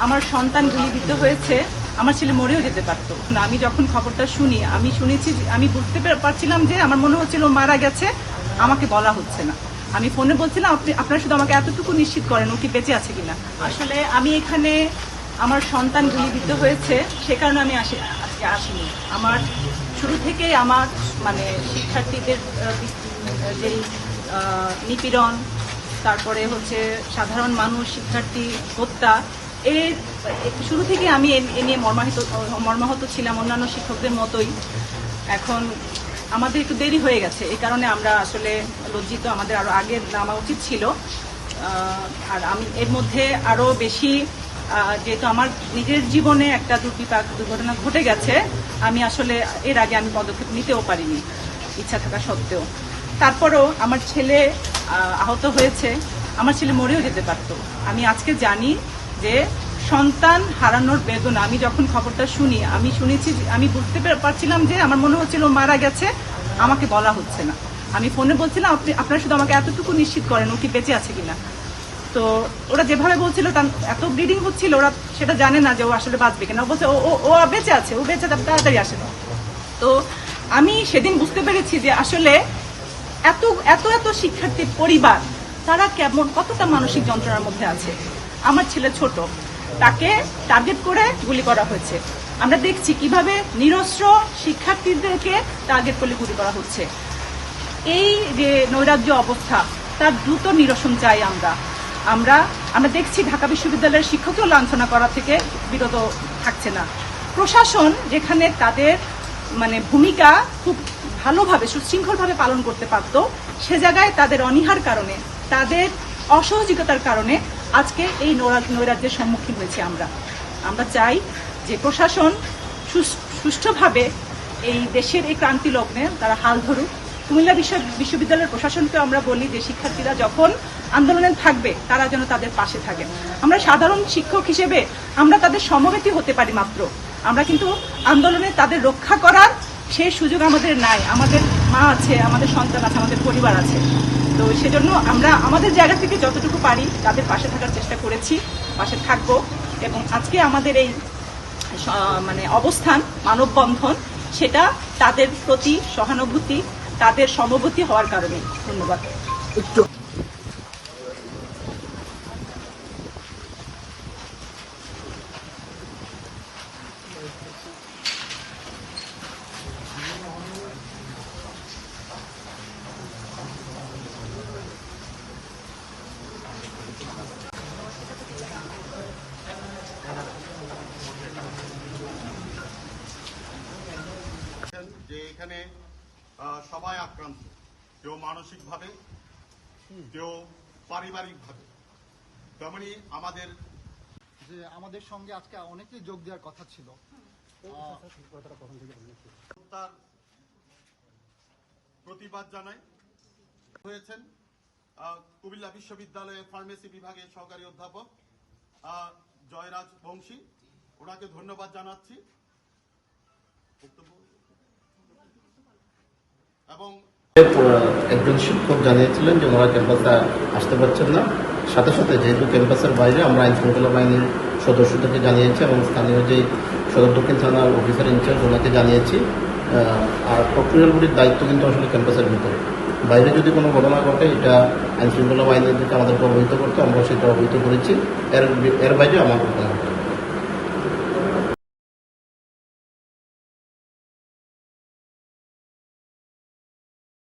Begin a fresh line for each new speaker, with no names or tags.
আমার সন্তান গুলিবিদ্ধ হয়েছে, আমার ছেলে মরেও যেতে পারতো। আমি যখন খবরটা শুনি, আমি শুনেছি, আমি বুঝতে পারছিলাম যে আমার মনে হচ্ছিল ও মারা গেছে, আমাকে বলা হচ্ছে না। আমি ফোনে বলছিলাম আপনারা শুধু আমাকে এতটুকু নিশ্চিত করেন ও কি বেঁচে আছে কিনা। আসলে আমি এখানে আমার সন্তান গুলিবিদ্ধ হয়েছে সে কারণে আমি আজকে আসিনি। আমার শুরু থেকেই আমার শিক্ষার্থীদের যে নিপীড়ন, তারপরে হচ্ছে সাধারণ মানুষ শিক্ষার্থী হত্যা, এর শুরু থেকে আমি এ নিয়ে মর্মাহত ছিলাম অন্যান্য শিক্ষকদের মতোই। এখন আমাদের একটু দেরি হয়ে গেছে, এই কারণে আমরা আসলে লজ্জিত। আমাদের আরো আগে নামা উচিত ছিল। আর আমি এর মধ্যে আরো বেশি, যেহেতু আমার নিজের জীবনে একটা দুর্ঘটনা ঘটে গেছে, আমি আসলে এর আগে আমি পদক্ষেপ নিতেও পারিনি ইচ্ছা থাকা সত্ত্বেও। তারপরেও আমার ছেলে আহত হয়েছে, আমার ছেলে মরেও যেতে পারতো। আমি আজকে জানি যে সন্তান হারানোর বেদনা, আমি যখন খবরটা শুনি, আমি বুঝতে পারছিলাম যে আমার মনে হচ্ছিল ও মারা গেছে, আমাকে বলা হচ্ছে না। আমি ফোনে বলছিলাম আপনারা শুধু আমাকে এতটুকু নিশ্চিত করেন ও কি বেঁচে আছে কিনা। তো ওরা যেভাবে বলছিল, এত ব্লিডিং হচ্ছিল, ওরা সেটা জানে না যে ও আসলে বাঁচবে কিনা। ও বলছে ও বেঁচে আছে, ও বেঁচে তাড়াতাড়ি আসে না। তো আমি সেদিন বুঝতে পেরেছি যে আসলে এত এত এত শিক্ষার্থীর পরিবার, তারা কতটা মানসিক যন্ত্রণার মধ্যে আছে। আমার ছেলে ছোট, তাকে টার্গেট করে গুলি করা হয়েছে। আমরা দেখছি কিভাবে নিরস্ত্র শিক্ষার্থীদেরকে টার্গেট করে গুলি করা হচ্ছে। এই যে নৈরাজ্য অবস্থা, তার দ্রুত নিরসন চাই আমরা দেখছি ঢাকা বিশ্ববিদ্যালয়ের শিক্ষককেও লাঞ্ছনা করা থেকে বিরত থাকছে না। প্রশাসন যেখানে তাদের ভূমিকা খুব ভালোভাবে সুশৃঙ্খলভাবে পালন করতে পারত, সে জায়গায় তাদের অনীহার কারণে, তাদের অসহযোগিতার কারণে আজকে এই নৈরাজ্যের সম্মুখীন হয়েছি আমরা চাই যে প্রশাসন সুষ্ঠুভাবে এই দেশের এই ক্রান্তি লগ্নে তারা হাল ধরুক। কুমিল্লা বিশ্ববিদ্যালয়ের প্রশাসনকে আমরা বলি যে শিক্ষার্থীরা যখন আন্দোলনে থাকবে তারা যেন তাদের পাশে থাকেন। আমরা সাধারণ শিক্ষক হিসেবে আমরা তাদের সমবেতী হতে পারি মাত্র, আমরা কিন্তু আন্দোলনে তাদের রক্ষা করার সেই সুযোগ আমাদের নাই। আমাদের মা আছে, আমাদের সন্তান আছে, আমাদের পরিবার আছে। তো সেজন্য আমরা আমাদের জায়গা থেকে যতটুকু পারি তাদের পাশে থাকার চেষ্টা করেছি, পাশে থাকবো। এবং আজকে আমাদের এই অবস্থান, মানববন্ধন, সেটা তাদের প্রতি সহানুভূতি, তাদের সমবর্তী হওয়ার কারণে। ধন্যবাদ।
যে এখানে সবাই আক্রান্ত, কেউ মানসিকভাবে, কেউ পারিবারিকভাবে। তেমনি
আমাদের সঙ্গে আজকে অনেকেই যোগ দেওয়ার কথা ছিল।
তার প্রতিবাদ জানাই হয়েছেন কুমিল্লা বিশ্ববিদ্যালয়ের ফার্মেসি বিভাগের সহকারী অধ্যাপক জয়রাজ বংশী, ওনাকে ধন্যবাদ জানাচ্ছি। এবং
একজন শিক্ষক জানিয়েছিলেন যে ওনারা ক্যাম্পাসে আসতে পারছেন না। সাথে সাথে যেহেতু ক্যাম্পাসের বাইরে আমরা আইন শৃঙ্খলা বাহিনীর সদস্যদেরকে জানিয়েছি এবং স্থানীয় যে সদর দক্ষিণ থানার অফিসার ইনচার্জ ওনাকে জানিয়েছি। আর প্রক্রিয়াগুলির দায়িত্ব কিন্তু আসলে ক্যাম্পাসের ভিতরে, বাইরে যদি কোনো ঘটনা ঘটে এটা আইন শৃঙ্খলা বাহিনীর দিকে আমাদেরকে অবহিত করতে, আমরা সেটা অবহিত করেছি। এর বাইরে আমার ঘটনা